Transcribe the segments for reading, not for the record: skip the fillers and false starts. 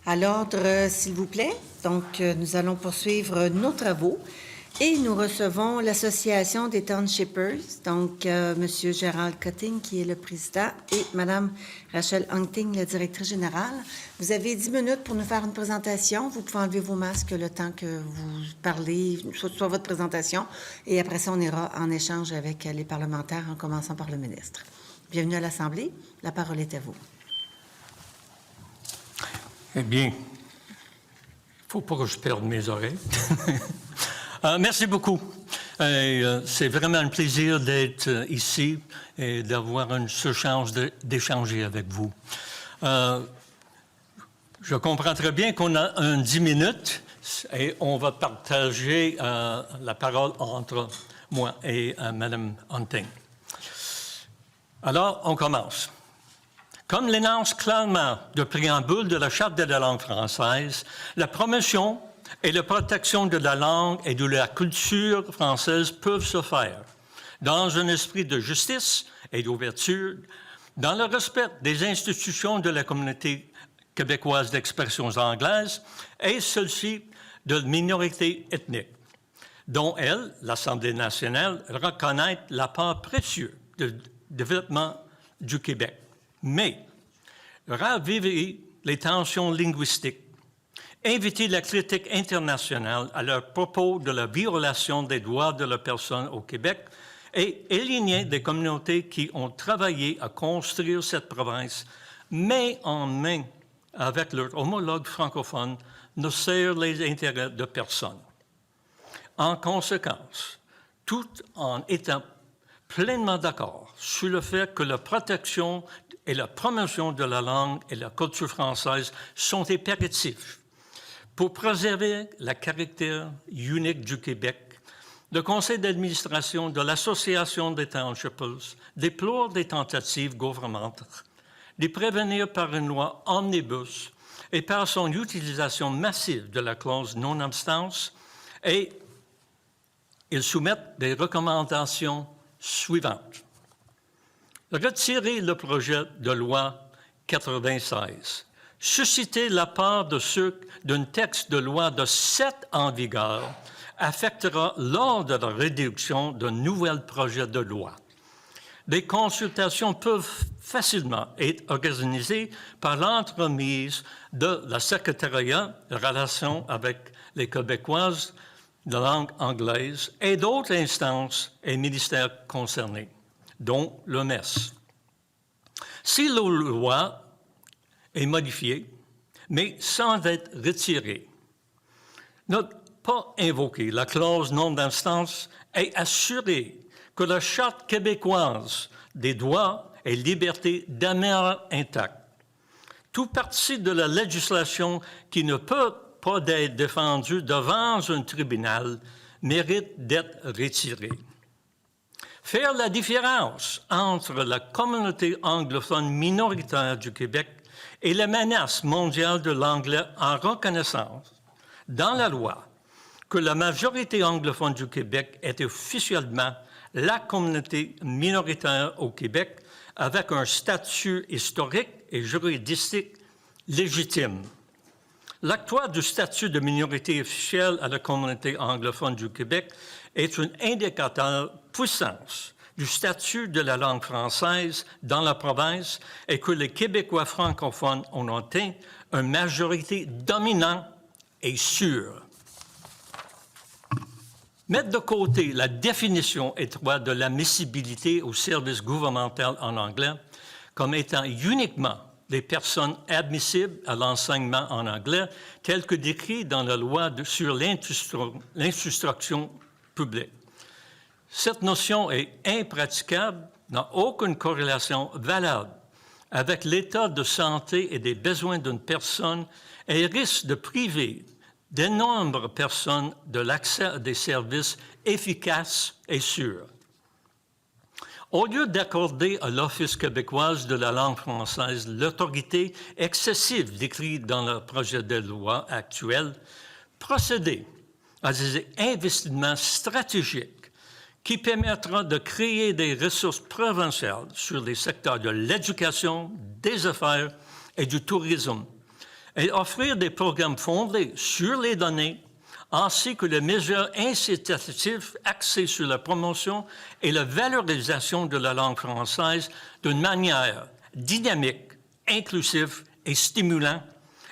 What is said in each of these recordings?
À l'ordre, s'il vous plaît. Donc, nous allons poursuivre nos travaux et nous recevons l'Association des Townshippers, donc M. Gérald Cutting, qui est le président, et Mme Rachel Hunting, la directrice générale. Vous avez 10 minutes pour nous faire une présentation. Vous pouvez enlever vos masques le temps que vous parlez, soit votre présentation, et après ça, on ira en échange avec les parlementaires, en commençant par le ministre. Bienvenue à l'Assemblée. La parole est à vous. Eh bien, il ne faut pas que je perde mes oreilles. Merci beaucoup. C'est vraiment un plaisir d'être ici et d'avoir ce chance d'échanger avec vous. Je comprends très bien qu'on a 10 minutes et on va partager la parole entre moi et Mme Hunting. Alors, on commence. Comme l'énonce clairement le préambule de la Charte de la langue française, la promotion et la protection de la langue et de la culture française peuvent se faire dans un esprit de justice et d'ouverture, dans le respect des institutions de la communauté québécoise d'expression anglaise et celle-ci de minorités ethniques, dont elle, l'Assemblée nationale, reconnaît l'apport précieux du développement du Québec. Mais raviver les tensions linguistiques, inviter la critique internationale à leur propos de la violation des droits de la personne au Québec et éliminer des communautés qui ont travaillé à construire cette province, main en main avec leurs homologues francophones, ne sert les intérêts de personne. En conséquence, tout en étant pleinement d'accord sur le fait que la protection et la promotion de la langue et la culture française sont impératifs pour préserver le caractère unique du Québec. Le conseil d'administration de l'Association des Townshippers déplore des tentatives gouvernementales de prévenir par une loi omnibus et par son utilisation massive de la clause non-obstance, et ils soumettent des recommandations suivantes. Retirer le projet de loi 96. Susciter la part de ceux d'un texte de loi de 7 en vigueur affectera lors de la réduction d'un nouvel projet de loi. Des consultations peuvent facilement être organisées par l'entremise de la Secrétariat de relations avec les Québécoises de langue anglaise et d'autres instances et ministères concernés, dont le MES. Si la loi est modifiée, mais sans être retirée, ne pas invoquer la clause non-d'instance et assurer que la Charte québécoise des droits et libertés demeure intacte. Tout parti de la législation qui ne peut pas être défendu devant un tribunal mérite d'être retiré. Faire la différence entre la communauté anglophone minoritaire du Québec et la menace mondiale de l'anglais en reconnaissant dans la loi que la majorité anglophone du Québec est officiellement la communauté minoritaire au Québec avec un statut historique et juridique légitime. L'octroi du statut de minorité officielle à la communauté anglophone du Québec est un indicateur puissance du statut de la langue française dans la province et que les Québécois francophones ont atteint une majorité dominante et sûre. Mettre de côté la définition étroite de l'admissibilité au service gouvernemental en anglais comme étant uniquement des personnes admissibles à l'enseignement en anglais, tel que décrit dans la loi sur l'instruction publique. Cette notion est impraticable, n'a aucune corrélation valable avec l'état de santé et des besoins d'une personne et risque de priver d'énormes personnes de l'accès à des services efficaces et sûrs. Au lieu d'accorder à l'Office québécois de la langue française l'autorité excessive décrite dans le projet de loi actuel, procéder à des investissements stratégiques qui permettra de créer des ressources provinciales sur les secteurs de l'éducation, des affaires et du tourisme, et offrir des programmes fondés sur les données, ainsi que les mesures incitatives axées sur la promotion et la valorisation de la langue française d'une manière dynamique, inclusive et stimulante,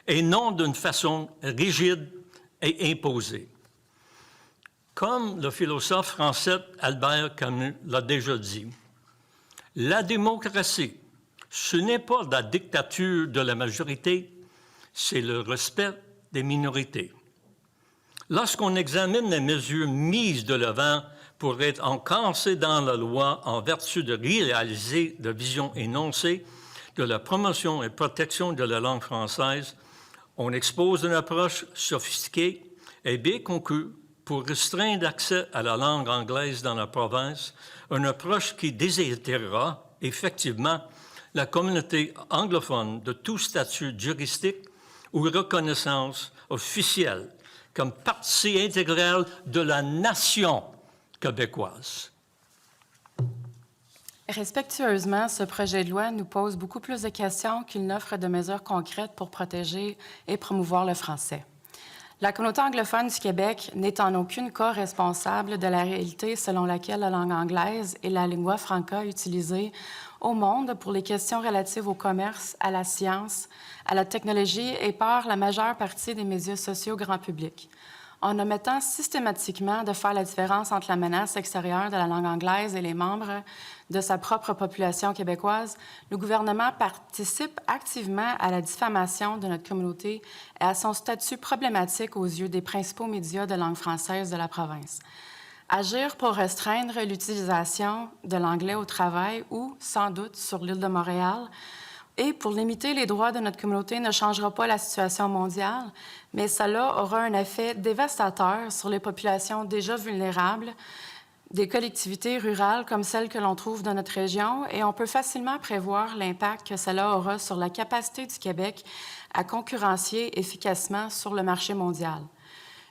et non d'une façon rigide et imposée. Comme le philosophe français Albert Camus l'a déjà dit, la démocratie, ce n'est pas la dictature de la majorité, c'est le respect des minorités. Lorsqu'on examine les mesures mises de l'avant pour être encaissées dans la loi en vertu de réaliser la vision énoncée de la promotion et protection de la langue française, on expose une approche sophistiquée et bien conçue pour restreindre l'accès à la langue anglaise dans la province, une approche qui déshéritera effectivement la communauté anglophone de tout statut juristique ou reconnaissance officielle comme partie intégrale de la nation québécoise. Respectueusement, ce projet de loi nous pose beaucoup plus de questions qu'il n'offre de mesures concrètes pour protéger et promouvoir le français. La communauté anglophone du Québec n'est en aucun cas responsable de la réalité selon laquelle la langue anglaise est la lingua franca utilisée au monde pour les questions relatives au commerce, à la science, à la technologie et par la majeure partie des médias sociaux grand public. En omettant systématiquement de faire la différence entre la menace extérieure de la langue anglaise et les membres de sa propre population québécoise, le gouvernement participe activement à la diffamation de notre communauté et à son statut problématique aux yeux des principaux médias de langue française de la province. Agir pour restreindre l'utilisation de l'anglais au travail ou, sans doute, sur l'île de Montréal, et pour limiter les droits de notre communauté ne changera pas la situation mondiale, mais cela aura un effet dévastateur sur les populations déjà vulnérables des collectivités rurales comme celles que l'on trouve dans notre région, et on peut facilement prévoir l'impact que cela aura sur la capacité du Québec à concurrencier efficacement sur le marché mondial.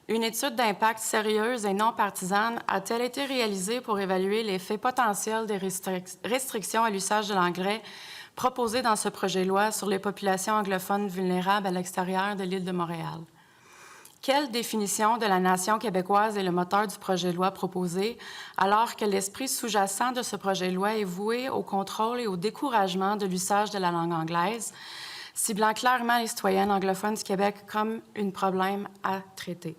Une étude d'impact sérieuse et non partisane a-t-elle été réalisée pour évaluer l'effet potentiel des restrictions à l'usage de l'anglais proposées dans ce projet de loi sur les populations anglophones vulnérables à l'extérieur de l'île de Montréal? Quelle définition de la nation québécoise est le moteur du projet de loi proposé, alors que l'esprit sous-jacent de ce projet de loi est voué au contrôle et au découragement de l'usage de la langue anglaise, ciblant clairement les citoyennes anglophones du Québec comme un problème à traiter?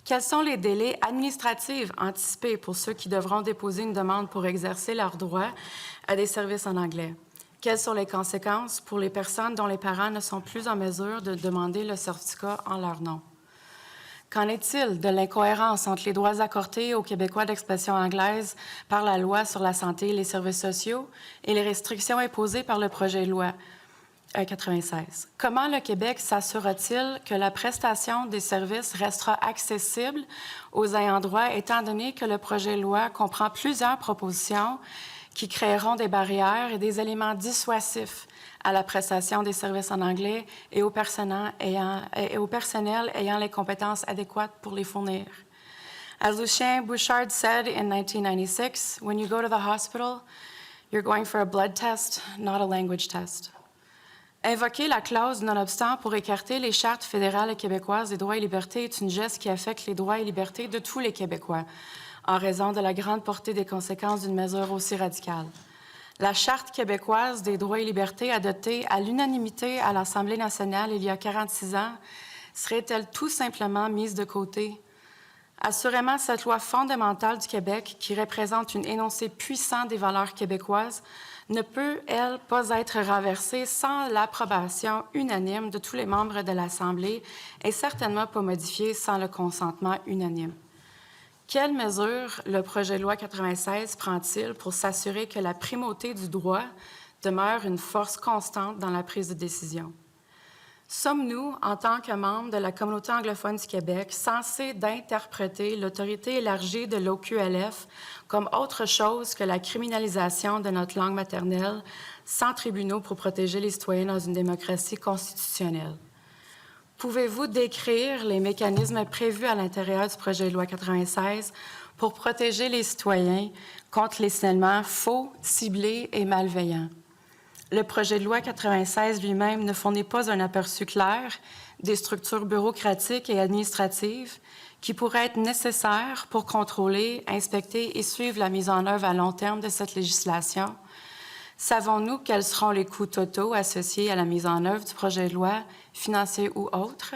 Quels sont les délais administratifs anticipés pour ceux qui devront déposer une demande pour exercer leurs droits à des services en anglais? Quelles sont les conséquences pour les personnes dont les parents ne sont plus en mesure de demander le certificat en leur nom? Qu'en est-il de l'incohérence entre les droits accordés aux Québécois d'expression anglaise par la loi sur la santé et les services sociaux et les restrictions imposées par le projet de loi 96? Comment le Québec s'assurera-t-il que la prestation des services restera accessible aux ayants droit, étant donné que le projet de loi comprend plusieurs propositions qui créeront des barrières et des éléments dissuasifs à la prestation des services en anglais et au personnel ayant les compétences adéquates pour les fournir? As Lucien Bouchard said in 1996, when you go to the hospital, you're going for a blood test, not a language test. Invoquer la clause nonobstant pour écarter les chartes fédérales et québécoises des droits et libertés est une geste qui affecte les droits et libertés de tous les Québécois, en raison de la grande portée des conséquences d'une mesure aussi radicale. La Charte québécoise des droits et libertés, adoptée à l'unanimité à l'Assemblée nationale il y a 46 ans, serait-elle tout simplement mise de côté? Assurément, cette loi fondamentale du Québec, qui représente une énoncé puissant des valeurs québécoises, ne peut, elle, pas être renversée sans l'approbation unanime de tous les membres de l'Assemblée et certainement pas modifiée sans le consentement unanime. Quelles mesures le projet de loi 96 prend-il pour s'assurer que la primauté du droit demeure une force constante dans la prise de décision? Sommes-nous, en tant que membres de la communauté anglophone du Québec, censés d'interpréter l'autorité élargie de l'OQLF comme autre chose que la criminalisation de notre langue maternelle sans tribunaux pour protéger les citoyens dans une démocratie constitutionnelle? Pouvez-vous décrire les mécanismes prévus à l'intérieur du projet de loi 96 pour protéger les citoyens contre les signalements faux, ciblés et malveillants? le projet de loi 96 lui-même ne fournit pas un aperçu clair des structures bureaucratiques et administratives qui pourraient être nécessaires pour contrôler, inspecter et suivre la mise en œuvre à long terme de cette législation. Savons-nous quels seront les coûts totaux associés à la mise en œuvre du projet de loi, financiers ou autres?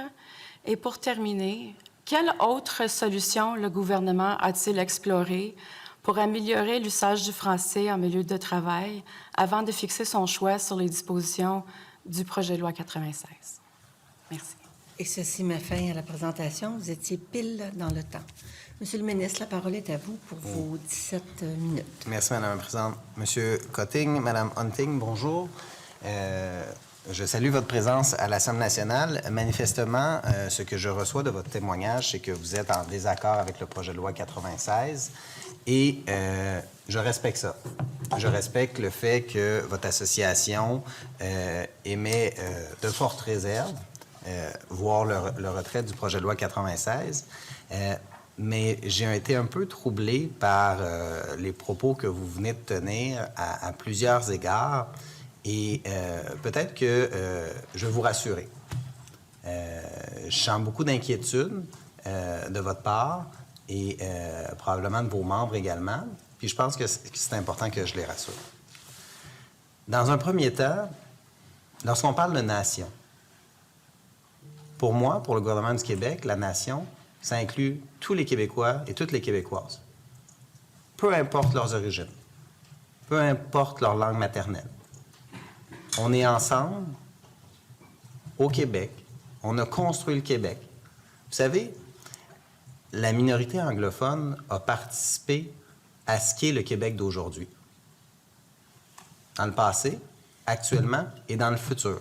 Et pour terminer, quelle autre solution le gouvernement a-t-il exploré pour améliorer l'usage du français en milieu de travail avant de fixer son choix sur les dispositions du projet de loi 96? Merci. Et ceci met fin à la présentation. Vous étiez pile dans le temps. Monsieur le ministre, la parole est à vous pour vos 17 minutes. Merci, Madame la Présidente. Monsieur Cotting, Madame Hunting, bonjour. Je salue votre présence à l'Assemblée nationale. Manifestement, ce que je reçois de votre témoignage, c'est que vous êtes en désaccord avec le projet de loi 96 et je respecte ça. Je respecte le fait que votre association émet de fortes réserves, voire le retrait du projet de loi 96. Mais j'ai été un peu troublé par les propos que vous venez de tenir à plusieurs égards. Et peut-être que je vais vous rassurer. Je sens beaucoup d'inquiétude de votre part et probablement de vos membres également. Puis je pense que c'est important que je les rassure. Dans un premier temps, lorsqu'on parle de nation, pour moi, pour le gouvernement du Québec, la nation, ça inclut tous les Québécois et toutes les Québécoises. Peu importe leurs origines, peu importe leur langue maternelle. On est ensemble au Québec. On a construit le Québec. Vous savez, la minorité anglophone a participé à ce qu'est le Québec d'aujourd'hui. Dans le passé, actuellement et dans le futur.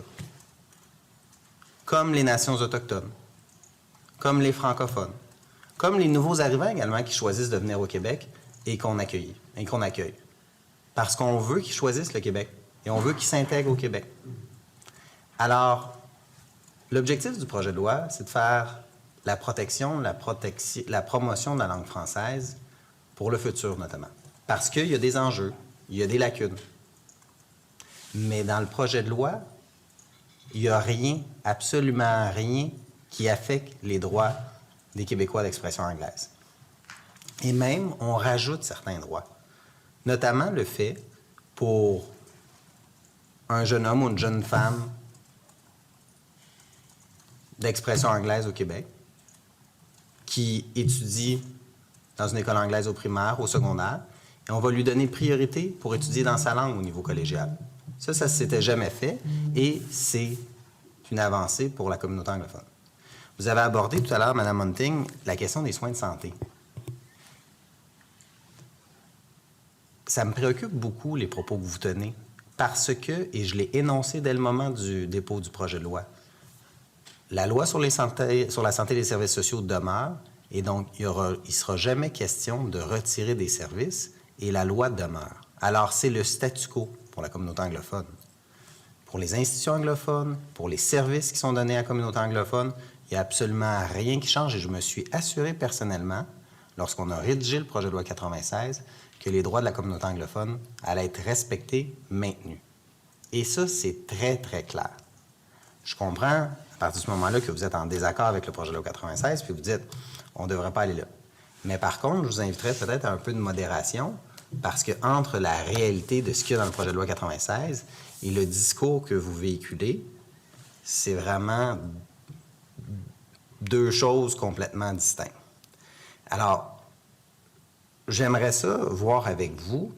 Comme les nations autochtones, comme les francophones, comme les nouveaux arrivants également qui choisissent de venir au Québec et qu'on accueille. Parce qu'on veut qu'ils choisissent le Québec. Et on veut qu'ils s'intègrent au Québec. Alors, l'objectif du projet de loi, c'est de faire la promotion de la langue française pour le futur, notamment. Parce qu'il y a des enjeux, il y a des lacunes. Mais dans le projet de loi, il n'y a rien, absolument rien, qui affecte les droits des Québécois d'expression anglaise. Et même, on rajoute certains droits. Notamment le fait pour un jeune homme ou une jeune femme d'expression anglaise au Québec qui étudie dans une école anglaise au primaire, au secondaire, et on va lui donner priorité pour étudier dans sa langue au niveau collégial. Ça ne s'était jamais fait et c'est une avancée pour la communauté anglophone. Vous avez abordé tout à l'heure, Mme Hunting, la question des soins de santé. Ça me préoccupe beaucoup, les propos que vous tenez. Parce que, et je l'ai énoncé dès le moment du dépôt du projet de loi, la loi sur la santé des services sociaux demeure et donc il ne sera jamais question de retirer des services et la loi demeure. Alors, c'est le statu quo pour la communauté anglophone. Pour les institutions anglophones, pour les services qui sont donnés à la communauté anglophone, il n'y a absolument rien qui change et je me suis assuré personnellement, lorsqu'on a rédigé le projet de loi 96, que les droits de la communauté anglophone allaient être respectés, maintenus. Et ça, c'est très, très clair. Je comprends, à partir de ce moment-là, que vous êtes en désaccord avec le projet de loi 96, puis vous dites, on ne devrait pas aller là. Mais par contre, je vous inviterais peut-être à un peu de modération, parce qu'entre la réalité de ce qu'il y a dans le projet de loi 96 et le discours que vous véhiculez, c'est vraiment deux choses complètement distinctes. Alors, j'aimerais ça voir avec vous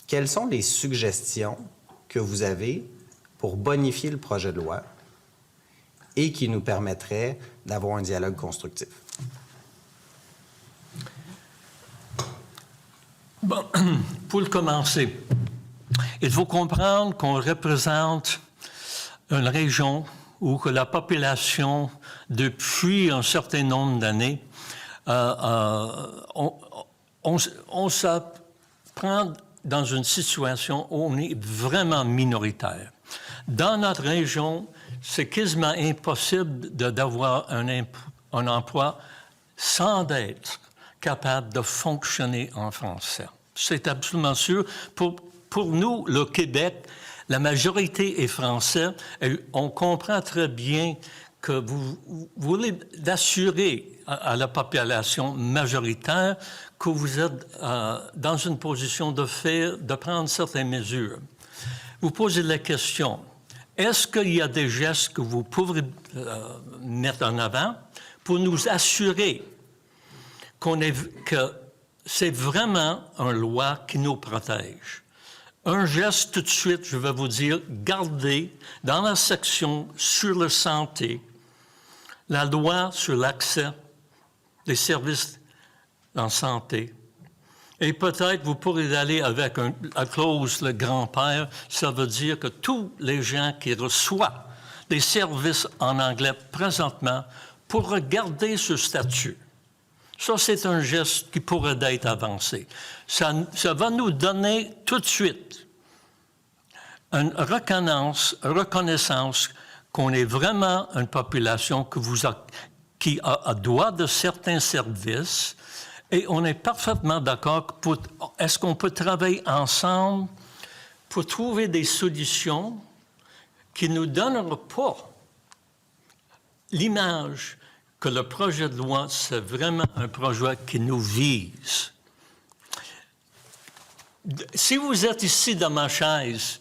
quelles sont les suggestions que vous avez pour bonifier le projet de loi et qui nous permettraient d'avoir un dialogue constructif. Bon, pour commencer, il faut comprendre qu'on représente une région où que la population, depuis un certain nombre d'années, on s'apprend dans une situation où on est vraiment minoritaire. Dans notre région, c'est quasiment impossible d'avoir un emploi sans être capable de fonctionner en français. C'est absolument sûr. Pour nous, le Québec, La majorité est français et on comprend très bien que vous voulez assurer à la population majoritaire que vous êtes dans une position de prendre certaines mesures. Vous posez la question, est-ce qu'il y a des gestes que vous pouvez mettre en avant pour nous assurer que c'est vraiment une loi qui nous protège? Un geste tout de suite, je vais vous dire, gardez dans la section sur la santé la loi sur l'accès des services en santé. Et peut-être vous pourrez aller avec la clause le grand-père, ça veut dire que tous les gens qui reçoivent des services en anglais présentement pourraient garder ce statut. Ça, c'est un geste qui pourrait être avancé. Ça va nous donner tout de suite une reconnaissance qu'on est vraiment une population qui a droit de certains services. Et on est parfaitement d'accord. Est-ce qu'on peut travailler ensemble pour trouver des solutions qui ne nous donneront pas l'image que le projet de loi, c'est vraiment un projet qui nous vise? Si vous êtes ici dans ma chaise,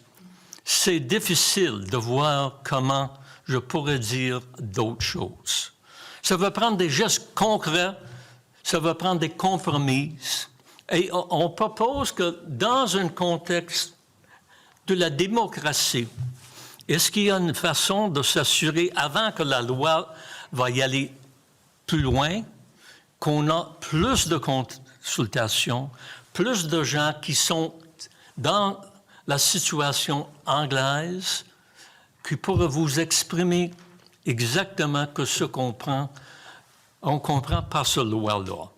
c'est difficile de voir comment je pourrais dire d'autres choses. Ça va prendre des gestes concrets. Ça va prendre des compromis. Et on propose que dans un contexte de la démocratie, est-ce qu'il y a une façon de s'assurer, avant que la loi va y aller plus loin, qu'on a plus de consultations, plus de gens qui sont dans la situation anglaise, qui pourraient vous exprimer exactement ce qu'on on comprend par ce loi-là.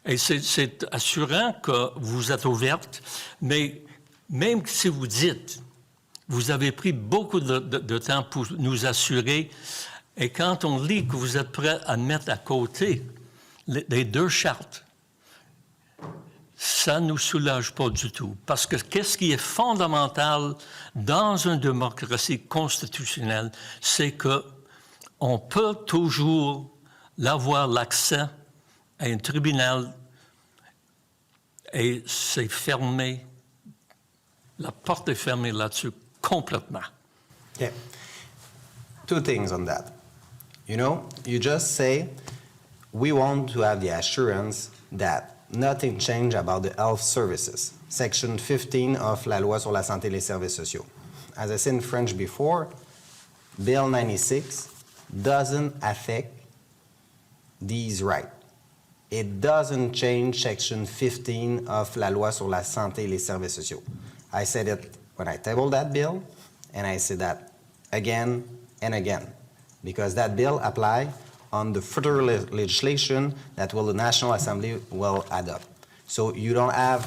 Et c'est assurant que vous êtes ouverte, mais même si vous dites, vous avez pris beaucoup de temps pour nous assurer, et quand on lit que vous êtes prêt à mettre à côté les deux chartes, ça ne nous soulage pas du tout. Parce que qu'est-ce qui est fondamental dans une démocratie constitutionnelle, c'est qu'on peut toujours avoir l'accès à un tribunal et c'est fermé, la porte est fermée là-dessus complètement. Okay. Two things on that. You know, you just say, we want to have the assurance that nothing changed about the health services. Section 15 of La Loi sur la santé et les services sociaux. As I said in French before, Bill 96 doesn't affect these rights. It doesn't change Section 15 of La Loi sur la santé et les services sociaux. I said it when I tabled that bill, and I said that again and again, because that bill applies on the federal legislation that the National Assembly will adopt. So you don't have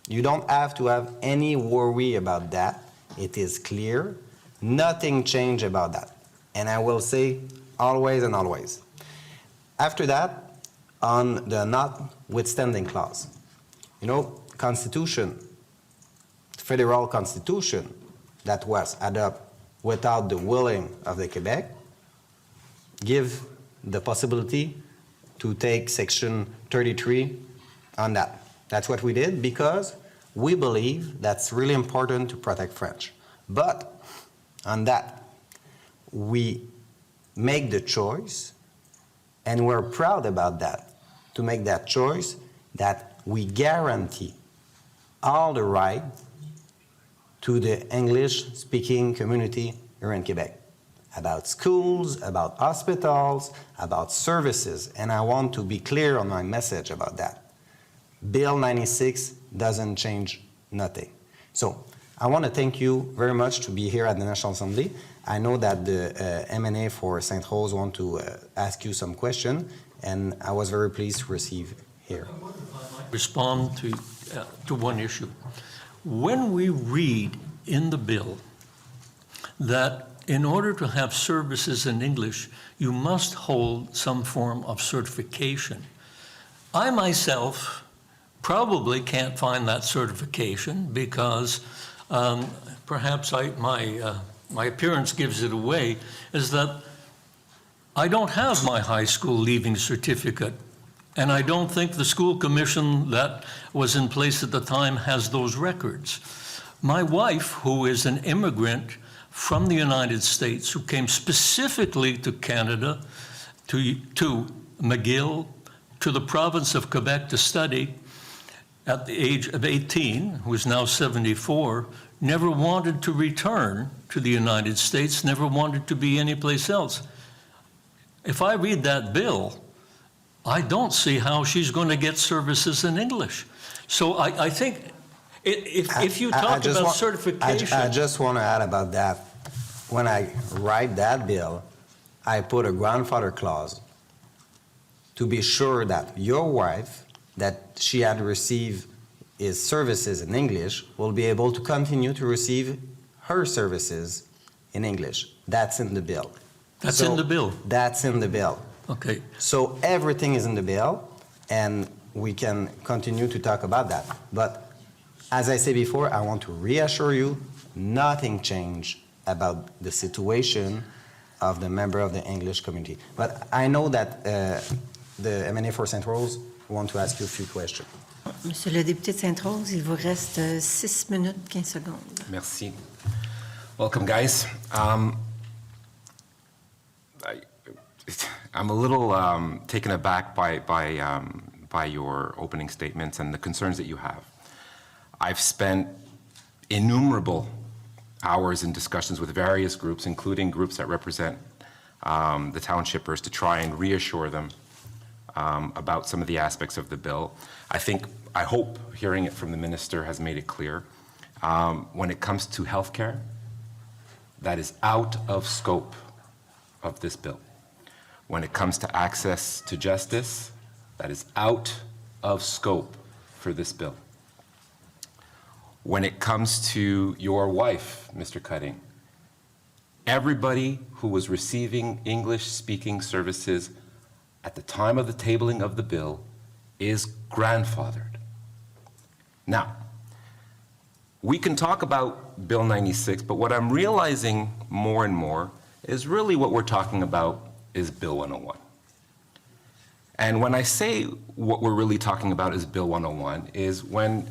to have any worry about that. It is clear. Nothing changed about that. And I will say always and always. After that, on the notwithstanding clause, you know, Constitution, federal Constitution that was adopted without the willing of the Quebec, give the possibility to take Section 33 on that. That's what we did because we believe that's really important to protect French. But on that, we make the choice, and we're proud about that, to make that choice that we guarantee all the right to the English-speaking community here in Quebec. About schools, about hospitals, about services, and I want to be clear on my message about that. Bill 96 doesn't change nothing. So I want to thank you very much to be here at the National Assembly. I know that the MNA for St. Rose want to ask you some question, and I was very pleased to receive here. Respond to one issue. When we read in the bill that in order to have services in English, you must hold some form of certification. I myself probably can't find that certification because perhaps my appearance gives it away, is that I don't have my high school leaving certificate, and I don't think the school commission that was in place at the time has those records. My wife, who is an immigrant from the United States, who came specifically to Canada, to McGill, to the province of Quebec to study, at the age of 18, who is now 74, never wanted to return to the United States, never wanted to be anyplace else. If I read that bill, I don't see how she's going to get services in English. So I think if you talk about certification... I just want to add about that. When I write that bill, I put a grandfather clause to be sure that your wife, that she had received his services in English, will be able to continue to receive her services in English. That's in the bill. That's in the bill? That's in the bill. Okay. So everything is in the bill, and we can continue to talk about that. But as I said before, I want to reassure you, nothing changed about the situation of the member of the English community. But I know that the MNA for Sainte-Rose want to ask you a few questions. Monsieur le député de Sainte-Rose, il vous reste 6 minutes, 15 secondes. Merci. Welcome, guys. I'm a little taken aback by your opening statements and the concerns that you have. I've spent innumerable hours in discussions with various groups, including groups that represent the townshippers, to try and reassure them about some of the aspects of the bill. I hope hearing it from the minister has made it clear. When it comes to healthcare, that is out of scope of this bill. When it comes to access to justice, that is out of scope for this bill. When it comes to your wife, Mr. Cutting, everybody who was receiving English-speaking services at the time of the tabling of the bill is grandfathered. Now, we can talk about Bill 96, but what I'm realizing more and more is really what we're talking about is Bill 101. And when I say what we're really talking about is Bill 101, is when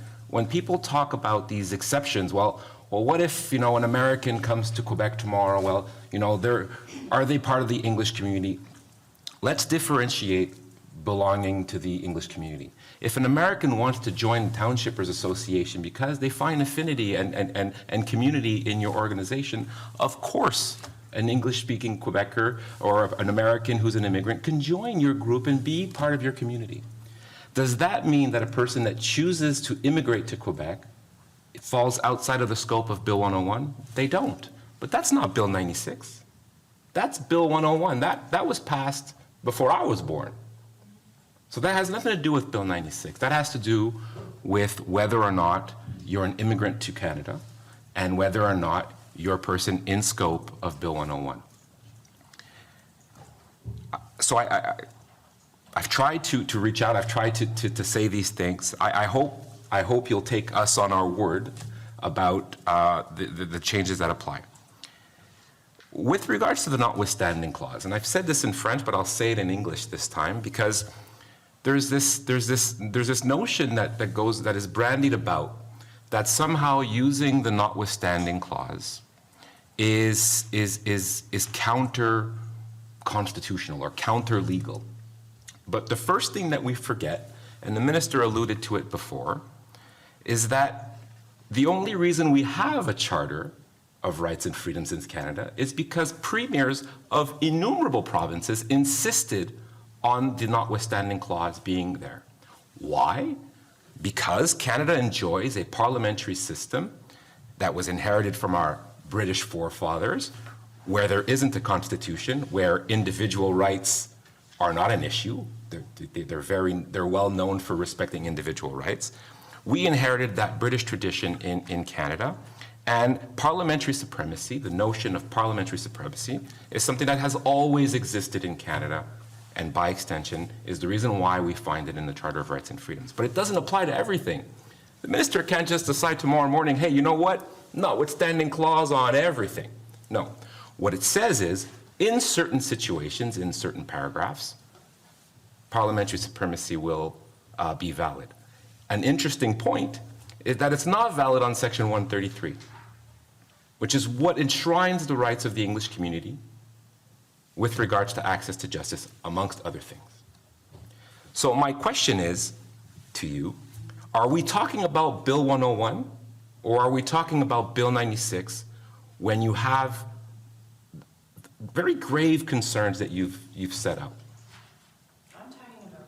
people talk about these exceptions, well, what if, an American comes to Quebec tomorrow? Well, are they part of the English community? Let's differentiate belonging to the English community. If an American wants to join the Townshippers Association because they find affinity and community in your organization, of course, an English-speaking Quebecer or an American who's an immigrant can join your group and be part of your community. Does that mean that a person that chooses to immigrate to Quebec falls outside of the scope of Bill 101? They don't. But that's not Bill 96. That's Bill 101. That was passed before I was born. So that has nothing to do with Bill 96. That has to do with whether or not you're an immigrant to Canada and whether or not you're a person in scope of Bill 101. So I've tried to reach out. I've tried to say these things. I hope you'll take us on our word about the changes that apply. With regards to the notwithstanding clause, and I've said this in French, but I'll say it in English this time, because there's this notion that is bandied about that somehow using the notwithstanding clause is counter constitutional or counter legal. But the first thing that we forget, and the minister alluded to it before, is that the only reason we have a Charter of Rights and Freedoms in Canada is because premiers of innumerable provinces insisted on the notwithstanding clause being there. Why? Because Canada enjoys a parliamentary system that was inherited from our British forefathers, where there isn't a constitution, where individual rights are not an issue. They're well known for respecting individual rights. We inherited that British tradition in Canada, and parliamentary supremacy, the notion of parliamentary supremacy, is something that has always existed in Canada, and by extension is the reason why we find it in the Charter of Rights and Freedoms. But it doesn't apply to everything. The minister can't just decide tomorrow morning, hey, you know what? notwithstanding clause on everything. No. What it says is, in certain situations, in certain paragraphs, parliamentary supremacy will be valid. An interesting point is that it's not valid on Section 133, which is what enshrines the rights of the English community with regards to access to justice, amongst other things. So my question is to you, are we talking about Bill 101 or are we talking about Bill 96 when you have very grave concerns that you've set out?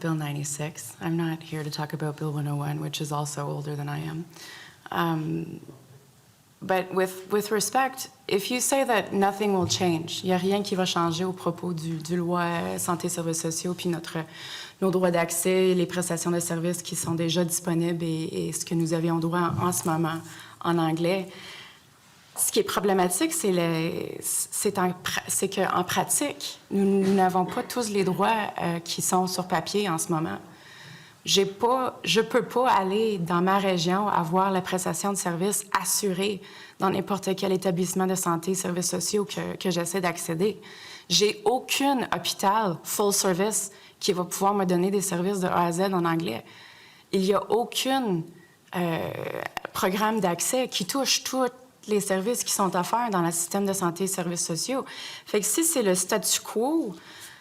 Bill 96. I'm not here to talk about Bill 101, which is also older than I am. But with respect, if you say that nothing will change, il n'y a rien qui va changer au propos du loi santé et services sociaux, puis nos droits d'accès, les prestations de services qui sont déjà disponibles et ce que nous avions droit en ce moment en anglais. Ce qui est problématique, c'est qu'en pratique, nous n'avons pas tous les droits qui sont sur papier en ce moment. Je ne peux pas aller dans ma région avoir la prestation de services assurée dans n'importe quel établissement de santé et services sociaux que j'essaie d'accéder. J'ai aucun hôpital full service qui va pouvoir me donner des services de A à Z en anglais. Il n'y a aucun programme d'accès qui touche tous les services qui sont offerts dans le système de santé et services sociaux. Fait que si c'est le statu quo,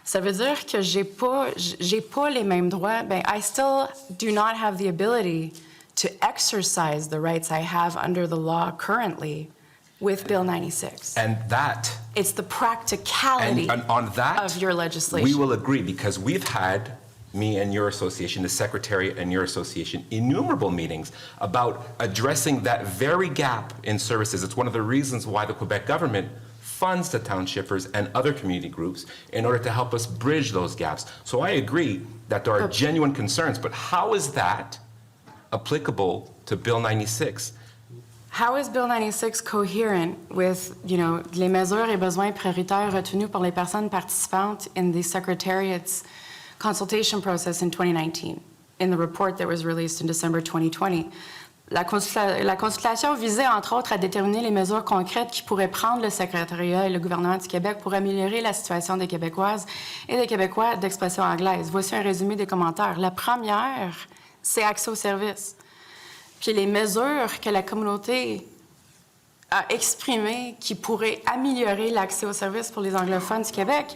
ça veut dire que j'ai pas les mêmes droits. Ben, I still do not have the ability to exercise the rights I have under the law currently with Bill 96. And that... It's the practicality and on that, of your legislation. We will agree because we've had, me and your association, the Secretariat and your association, innumerable meetings about addressing that very gap in services. It's one of the reasons why the Quebec government funds the townshippers and other community groups in order to help us bridge those gaps. So I agree that there are genuine concerns, but how is that applicable to Bill 96? How is Bill 96 coherent with, les mesures et besoins prioritaires retenus pour les personnes participantes in the Secretariat's consultation process in 2019, in the report that was released in December 2020? La consultation visait, entre autres, à déterminer les mesures concrètes qui pourraient prendre le Secrétariat et le gouvernement du Québec pour améliorer la situation des Québécoises et des Québécois d'expression anglaise. Voici un résumé des commentaires. La première, c'est accès aux services. Puis les mesures que la communauté a exprimées qui pourraient améliorer l'accès aux services pour les anglophones du Québec.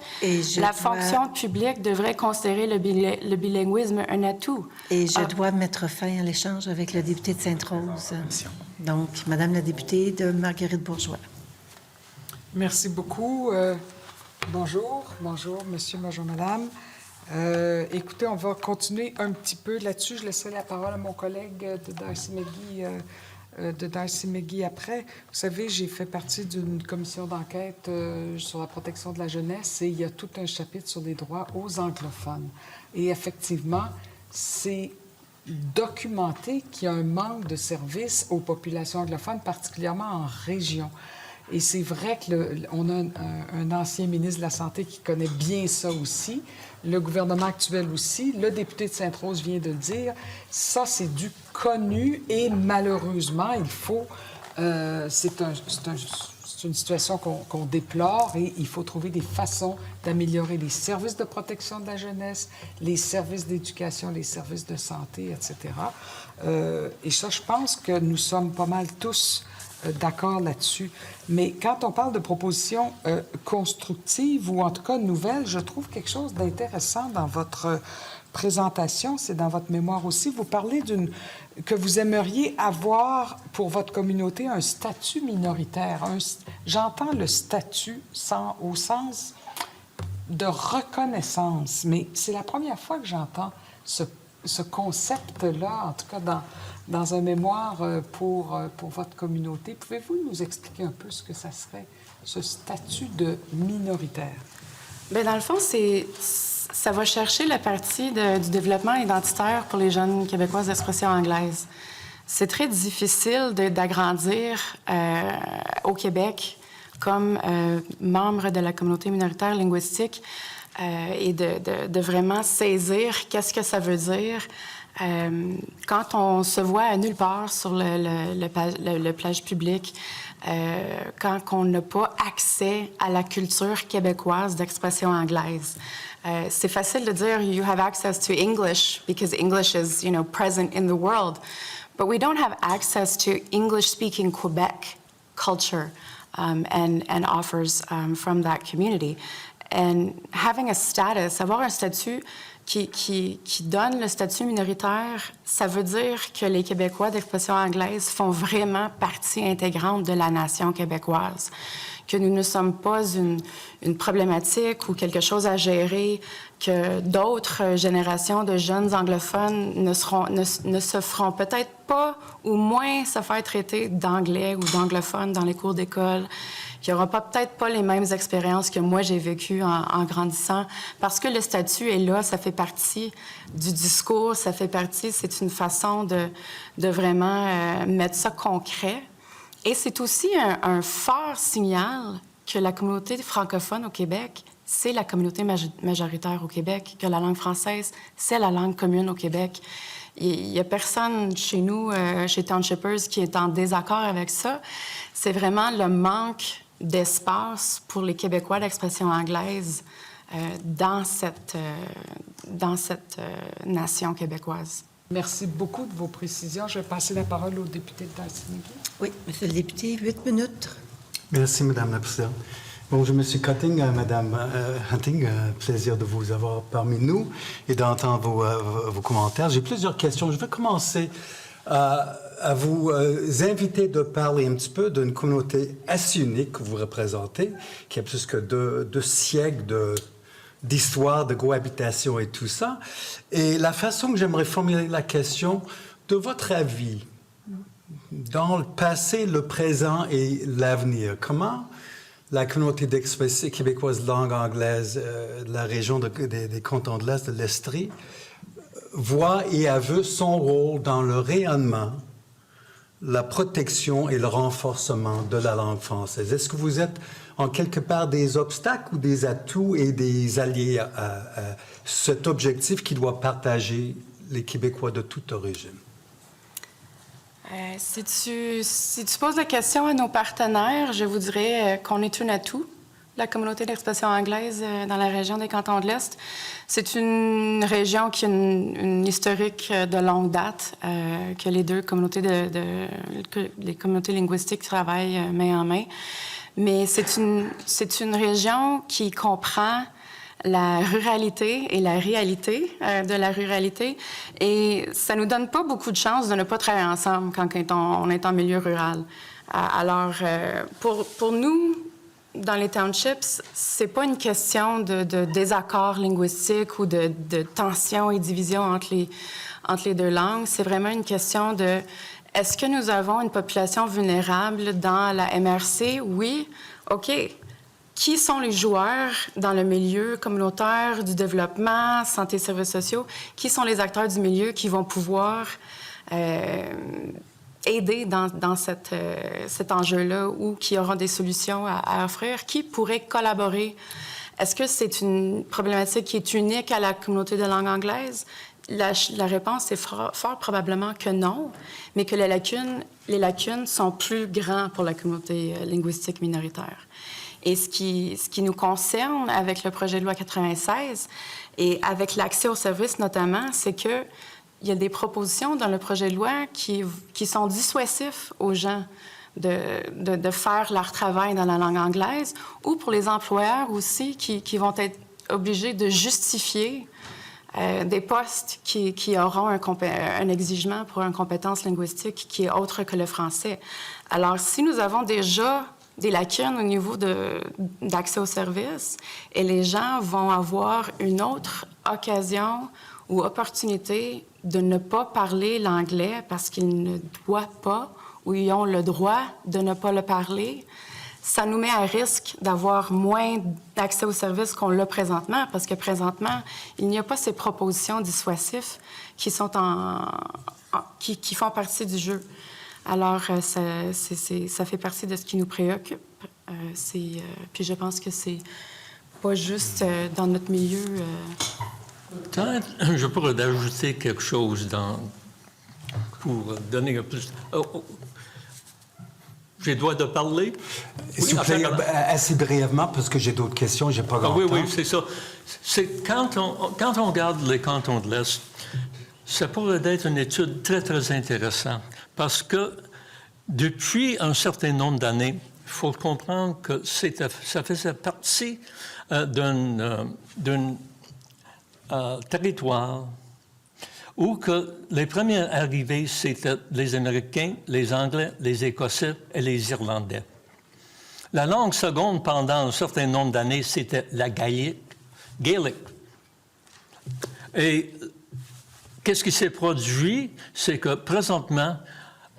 Fonction publique devrait considérer le bilinguisme un atout. Et je dois mettre fin à l'échange avec le député de Sainte-Rose. Donc, Madame la députée de Marguerite Bourgeois. Merci beaucoup. Bonjour, monsieur, bonjour, madame. Écoutez, on va continuer un petit peu là-dessus. Je laisserai la parole à mon collègue de Darcy McGee après. Vous savez, j'ai fait partie d'une commission d'enquête sur la protection de la jeunesse et il y a tout un chapitre sur les droits aux anglophones. Et effectivement, c'est documenté qu'il y a un manque de services aux populations anglophones, particulièrement en région. Et c'est vrai qu'on a un ancien ministre de la Santé qui connaît bien ça aussi, le gouvernement actuel aussi, le député de Sainte-Rose vient de le dire, ça c'est du connu et malheureusement, il faut... c'est une situation qu'on déplore et il faut trouver des façons d'améliorer les services de protection de la jeunesse, les services d'éducation, les services de santé, etc. Et ça, je pense que nous sommes pas mal tous d'accord là-dessus. Mais quand on parle de propositions constructives ou en tout cas nouvelles, je trouve quelque chose d'intéressant dans votre présentation, c'est dans votre mémoire aussi. Vous parlez que vous aimeriez avoir pour votre communauté un statut minoritaire. J'entends le statut au sens de reconnaissance, mais c'est la première fois que j'entends ce concept-là, en tout cas dans un mémoire pour votre communauté. Pouvez-vous nous expliquer un peu ce que ça serait, ce statut de minoritaire? Bien, dans le fond, ça va chercher la partie du développement identitaire pour les jeunes Québécoises d'expression anglaise. C'est très difficile d'agrandir au Québec comme membre de la communauté minoritaire linguistique et de vraiment saisir qu'est-ce que ça veut dire Quand on se voit à nulle part sur le plage public, quand on n'a pas accès à la culture québécoise d'expression anglaise, c'est facile de dire you have access to English because English is, present in the world, but we don't have access to English-speaking Quebec culture and offers from that community. And having a status, avoir un statut qui donne le statut minoritaire, ça veut dire que les Québécois d'expression anglaise font vraiment partie intégrante de la nation québécoise, que nous ne sommes pas une problématique ou quelque chose à gérer, que d'autres générations de jeunes anglophones ne se feront peut-être pas ou moins se faire traiter d'anglais ou d'anglophone dans les cours d'école, qui n'aura peut-être pas les mêmes expériences que moi j'ai vécues en grandissant, parce que le statut est là, ça fait partie du discours, ça fait partie, c'est une façon de vraiment mettre ça concret. Et c'est aussi un fort signal que la communauté francophone au Québec, c'est la communauté majoritaire au Québec, que la langue française, c'est la langue commune au Québec. Il n'y a personne chez nous, chez Townshippers, qui est en désaccord avec ça. C'est vraiment le manque d'espace pour les Québécois d'expression anglaise dans cette nation québécoise. Merci beaucoup de vos précisions. Je vais passer la parole au député de Tyson-Yvlin. Oui, Monsieur le député, 8 minutes. Merci, Madame la Présidente. Bonjour, Monsieur Cutting, Madame Hunting, plaisir de vous avoir parmi nous et d'entendre vos commentaires. J'ai plusieurs questions. Je vais commencer à vous inviter de parler un petit peu d'une communauté assez unique que vous représentez, qui a plus que deux siècles d'histoire, de cohabitation et tout ça. Et la façon que j'aimerais formuler la question, de votre avis, dans le passé, le présent et l'avenir, comment la communauté d'expression québécoise de langue anglaise de la région des cantons de l'Est, de l'Estrie, voit et a vu son rôle dans le rayonnement, la protection et le renforcement de la langue française? Est-ce que vous êtes en quelque part des obstacles ou des atouts et des alliés à cet objectif qui doit partager les Québécois de toute origine? Si tu poses la question à nos partenaires, je vous dirais qu'on est un atout, la communauté d'expression anglaise dans la région des Cantons de l'Est. C'est une région qui a une historique de longue date, que les deux communautés les communautés linguistiques travaillent main en main. Mais c'est une région qui comprend la ruralité et la réalité de la ruralité. Et ça nous donne pas beaucoup de chance de ne pas travailler ensemble quand on est en milieu rural. Alors, pour nous, dans les townships, c'est pas une question de désaccord linguistique ou de tension et division entre les deux langues. C'est vraiment une question de est-ce que nous avons une population vulnérable dans la MRC? Oui. OK. Qui sont les joueurs dans le milieu communautaire, du développement, santé et services sociaux? Qui sont les acteurs du milieu qui vont pouvoir aider dans cet enjeu-là ou qui auront des solutions à offrir? Qui pourrait collaborer? Est-ce que c'est une problématique qui est unique à la communauté de langue anglaise? La réponse est fort probablement que non, mais que les lacunes sont plus grandes pour la communauté linguistique minoritaire. Et ce qui nous concerne avec le projet de loi 96 et avec l'accès aux services notamment, c'est qu'il y a des propositions dans le projet de loi qui sont dissuasifs aux gens de faire leur travail dans la langue anglaise ou pour les employeurs aussi qui vont être obligés de justifier des postes qui auront un exigement pour une compétence linguistique qui est autre que le français. Alors, si nous avons déjà des lacunes au niveau d'accès aux services et les gens vont avoir une autre occasion ou opportunité de ne pas parler l'anglais parce qu'ils ne doivent pas ou ils ont le droit de ne pas le parler, ça nous met à risque d'avoir moins d'accès aux services qu'on l'a présentement, parce que présentement, il n'y a pas ces propositions dissuasives qui sont qui font partie du jeu. Alors, ça fait partie de ce qui nous préoccupe. Puis je pense que c'est pas juste dans notre milieu Peut-être je pourrais ajouter quelque chose pour donner un plus... J'ai le droit de parler? S'il vous plaît, assez brièvement, parce que j'ai d'autres questions, j'ai pas grand temps. Oui, c'est ça. C'est quand on regarde les cantons de l'Est, ça pourrait être une étude très, très intéressante, parce que depuis un certain nombre d'années, il faut comprendre que ça faisait partie d'un territoire où que les premiers arrivés, c'était les Américains, les Anglais, les Écossais et les Irlandais. La langue seconde, pendant un certain nombre d'années, c'était la Gaelic. Et qu'est-ce qui s'est produit? C'est que présentement,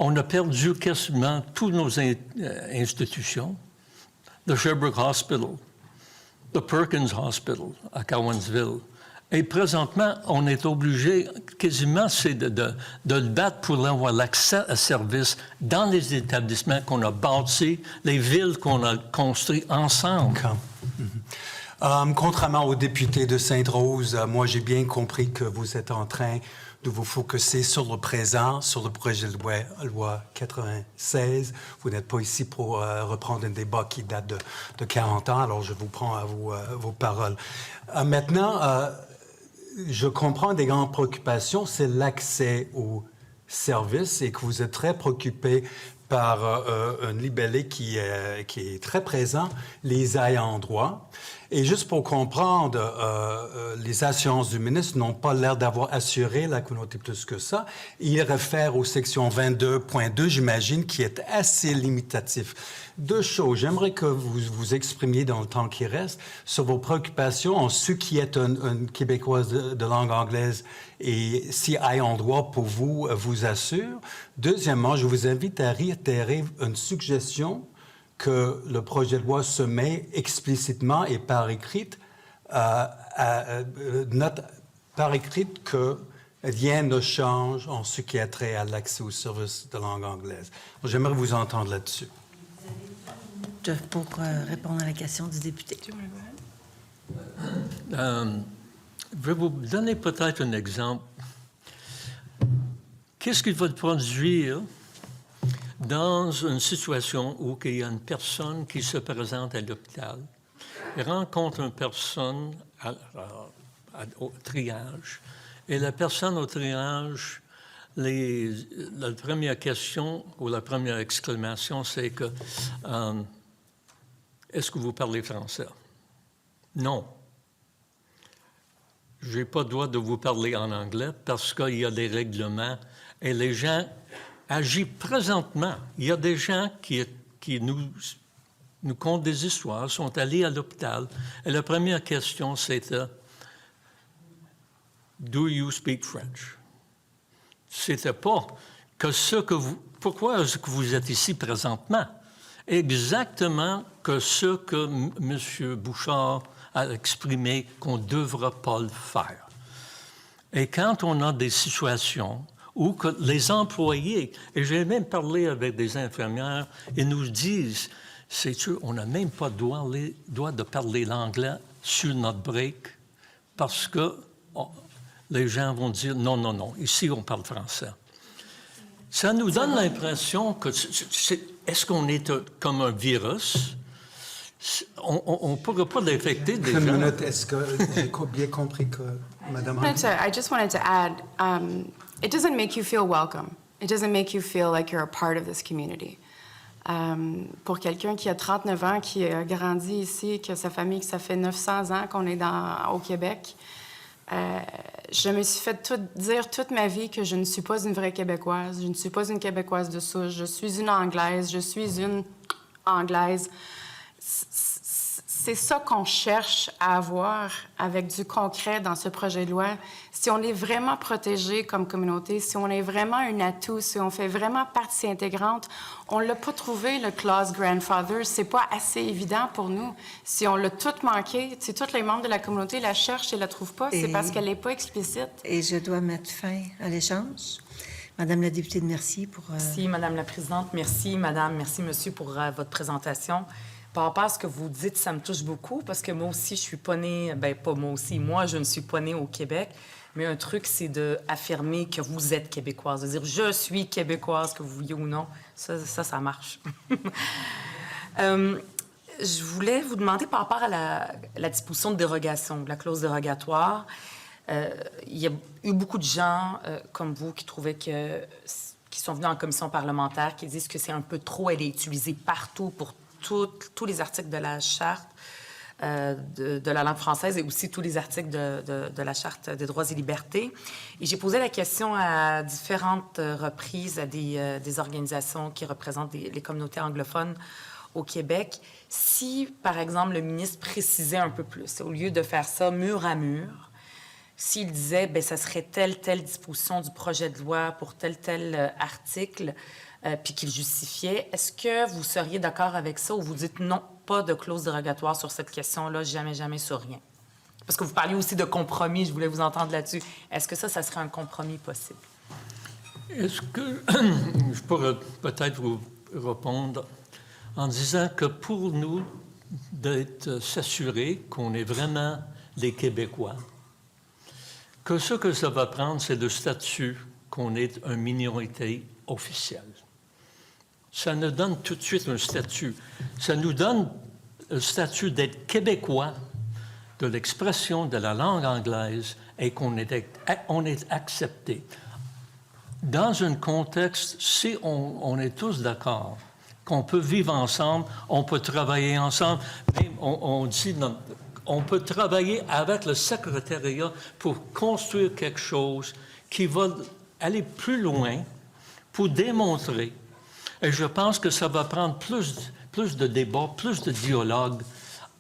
on a perdu quasiment toutes nos institutions. Le Sherbrooke Hospital, le Perkins Hospital à Cowansville. Et présentement, on est obligé, quasiment, de le battre pour avoir l'accès à services dans les établissements qu'on a bâtis, les villes qu'on a construites ensemble. Contrairement aux députés de Sainte-Rose, moi, j'ai bien compris que vous êtes en train de vous focuser sur le présent, sur le projet de loi 96. Vous n'êtes pas ici pour reprendre un débat qui date de 40 ans, alors je vous prends à vos paroles. Maintenant, je comprends des grandes préoccupations, c'est l'accès aux services et que vous êtes très préoccupé par un libellé qui est très présent, les ayants droit. Et juste pour comprendre, les assurances du ministre n'ont pas l'air d'avoir assuré la communauté plus que ça. Il réfère aux sections 22.2, j'imagine, qui est assez limitatif. Deux choses. J'aimerais que vous vous exprimiez dans le temps qui reste sur vos préoccupations en ce qui est une Québécoise de langue anglaise et si ayant droit pour vous assure. Deuxièmement, je vous invite à réitérer une suggestion que le projet de loi se met explicitement et par écrit, par écrit que rien ne change en ce qui a trait à l'accès aux services de langue anglaise. J'aimerais vous entendre là-dessus. Pour répondre à la question du député. Je vais vous donner peut-être un exemple. Qu'est-ce qu'il va produire dans une situation où il y a une personne qui se présente à l'hôpital et rencontre une personne au triage, et la personne au triage, la première question ou la première exclamation, c'est que est-ce que vous parlez français? Non. Je n'ai pas le droit de vous parler en anglais parce qu'il y a des règlements et les gens agissent présentement. Il y a des gens qui nous content des histoires, sont allés à l'hôpital et la première question c'était « Do you speak French? » C'était pas que pourquoi est-ce que vous êtes ici présentement? Exactement que ce que M. Bouchard a exprimé qu'on ne devra pas le faire. Et quand on a des situations où que les employés, et j'ai même parlé avec des infirmières, ils nous disent, sais-tu, on n'a même pas le droit de parler l'anglais sur notre break parce que les gens vont dire, non, ici on parle français. Ça nous donne l'impression que est-ce qu'on est comme un virus? On ne pourrait pas l'affecter déjà. Une minute, est-ce que j'ai bien compris que Mme I just wanted to add, it doesn't make you feel welcome. It doesn't make you feel like you're a part of this community. Pour quelqu'un qui a 39 ans, qui a grandi ici, que sa famille, que ça fait 900 ans qu'on est au Québec, je me suis fait dire toute ma vie que je ne suis pas une vraie Québécoise, je ne suis pas une Québécoise de souche, je suis une Anglaise, je suis une Anglaise. C'est ça qu'on cherche à avoir avec du concret dans ce projet de loi. Si on est vraiment protégé comme communauté, si on est vraiment un atout, si on fait vraiment partie intégrante, on ne l'a pas trouvé, le clause grandfather. C'est pas assez évident pour nous. Si on l'a tout manqué, si tous les membres de la communauté la cherchent et la trouvent pas, c'est parce qu'elle n'est pas explicite. Et je dois mettre fin à l'échange. Madame la députée de Mercier pour... Merci, Madame la Présidente. Merci, Madame. Merci, Monsieur, pour votre présentation. par rapport à ce que vous dites, ça me touche beaucoup parce que moi aussi, je suis pas née... Bien, pas moi aussi. Moi, je ne suis pas née au Québec. Mais un truc, c'est d'affirmer que vous êtes québécoise, de dire « je suis québécoise », que vous vouliez ou non. Ça marche. Je voulais vous demander par rapport à la disposition de dérogation, la clause dérogatoire. Il y a eu beaucoup de gens comme vous qui trouvaient qui sont venus en commission parlementaire, qui disent que c'est un peu trop, elle est utilisée partout pour tous les articles de la Charte de la langue française et aussi tous les articles de la Charte des droits et libertés. Et j'ai posé la question à différentes reprises à des organisations qui représentent les communautés anglophones au Québec. Si, par exemple, le ministre précisait un peu plus, au lieu de faire ça mur à mur, s'il disait, bien, ça serait telle disposition du projet de loi pour tel article, puis qu'il justifiait, est-ce que vous seriez d'accord avec ça ou vous dites non, pas de clause dérogatoire sur cette question-là, jamais sur rien? Parce que vous parliez aussi de compromis, je voulais vous entendre là-dessus. Est-ce que ça serait un compromis possible? Est-ce que je pourrais peut-être vous répondre en disant que pour nous, d'être s'assurer qu'on est vraiment les Québécois, que ce que ça va prendre, c'est le statut qu'on est une minorité officielle. Ça nous donne tout de suite un statut. Ça nous donne le statut d'être Québécois de l'expression de la langue anglaise et qu'on est accepté. Dans un contexte, si on est tous d'accord, qu'on peut vivre ensemble, on peut travailler ensemble, même on dit... On peut travailler avec le secrétariat pour construire quelque chose qui va aller plus loin pour démontrer. Et je pense que ça va prendre plus de débats, plus de dialogue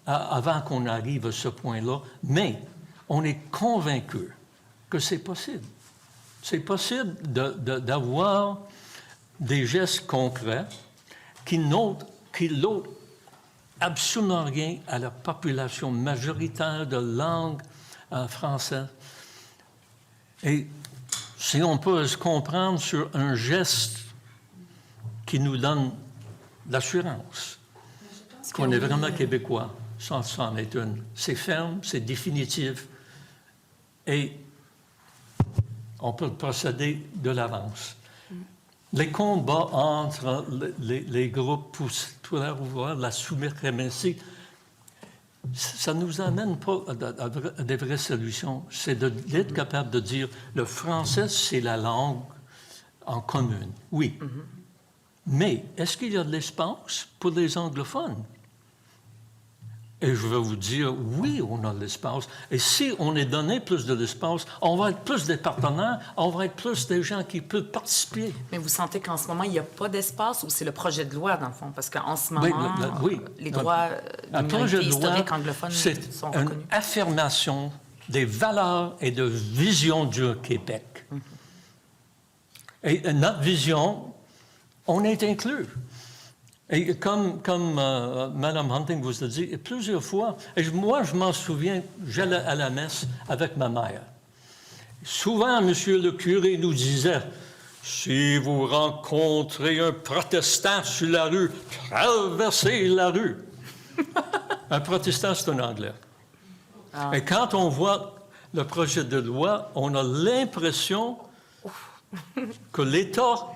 avant qu'on arrive à ce point-là. Mais on est convaincu que c'est possible. C'est possible d'avoir des gestes concrets qui n'ôtent absolument rien à la population majoritaire de langue française. Et si on peut se comprendre sur un geste qui nous donne l'assurance qu'on est vraiment québécois, ça en est une. C'est ferme, c'est définitif et on peut procéder de l'avance. Les combats entre les groupes pour avoir la suprématie, ça ne nous amène pas à des vraies solutions. C'est d'être capable de dire le français, c'est la langue en commune. Oui. Mais est-ce qu'il y a de l'espace pour les anglophones? Et je vais vous dire, oui, on a de l'espace. Et si on est donné plus de l'espace, on va être plus des partenaires, on va être plus des gens qui peuvent participer. Mais vous sentez qu'en ce moment, il n'y a pas d'espace ou c'est le projet de loi, dans le fond? Parce qu'en ce moment, les droits des minorités historiques anglophones sont reconnus. Une affirmation des valeurs et de vision du Québec. Et notre vision, on est inclus. Et comme Mme Hunting vous a dit plusieurs fois, et moi, je m'en souviens, j'allais à la messe avec ma mère. Souvent, M. le curé nous disait, « Si vous rencontrez un protestant sur la rue, traversez la rue. » Un protestant, c'est un Anglais. Ah. Et quand on voit le projet de loi, on a l'impression que l'État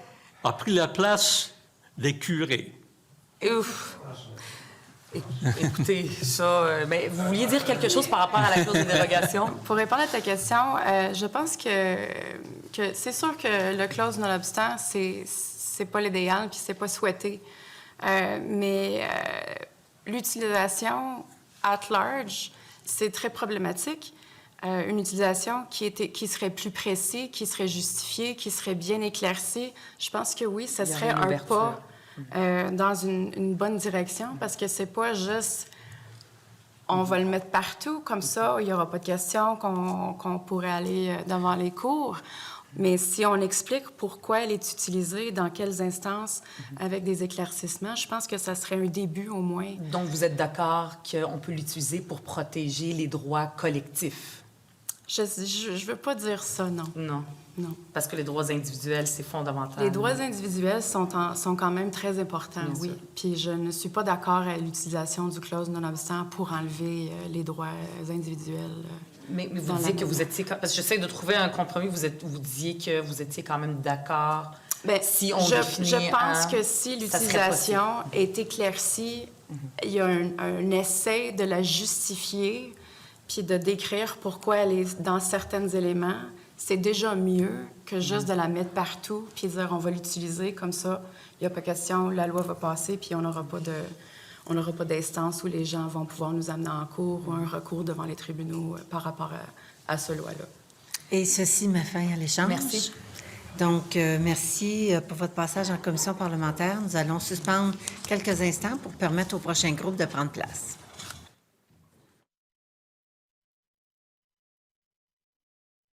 a pris la place des curés. Ouf! Écoutez, ça... mais vous vouliez dire quelque chose par rapport à la clause de dérogation? Pour répondre à ta question, je pense que c'est sûr que le clause nonobstant, c'est pas l'idéal puis c'est pas souhaité. Mais l'utilisation at large, c'est très problématique. Une utilisation qui serait plus précise, qui serait justifiée, qui serait bien éclaircie, je pense que oui, ça serait un pas dans une bonne direction, parce que c'est pas juste on va le mettre partout, comme ça, il n'y aura pas de questions qu'on pourrait aller devant les cours. Mais si on explique pourquoi elle est utilisée, dans quelles instances, avec des éclaircissements, je pense que ça serait un début au moins. Donc, vous êtes d'accord qu'on peut l'utiliser pour protéger les droits collectifs? Je veux pas dire ça, non. Non. Non. Parce que les droits individuels, c'est fondamental. Les droits individuels sont quand même très importants, Bien oui. sûr. Puis je ne suis pas d'accord à l'utilisation du clause non-obstant pour enlever les droits individuels. Mais vous dans la disiez que vous loi. étiez... Parce que j'essaie de trouver un compromis. Vous disiez que vous étiez quand même d'accord. Bien, Si on je définit pense un, que si ça serait l'utilisation est éclaircie, il y a un essai de la justifier puis de décrire pourquoi elle est dans certains éléments. C'est déjà mieux que juste de la mettre partout puis dire on va l'utiliser comme ça. Il n'y a pas question, la loi va passer puis on n'aura pas d'instance où les gens vont pouvoir nous amener en cours ou un recours devant les tribunaux par rapport à ce loi-là. Et ceci met fin à l'échange. Merci. Donc, merci pour votre passage en commission parlementaire. Nous allons suspendre quelques instants pour permettre au prochain groupe de prendre place.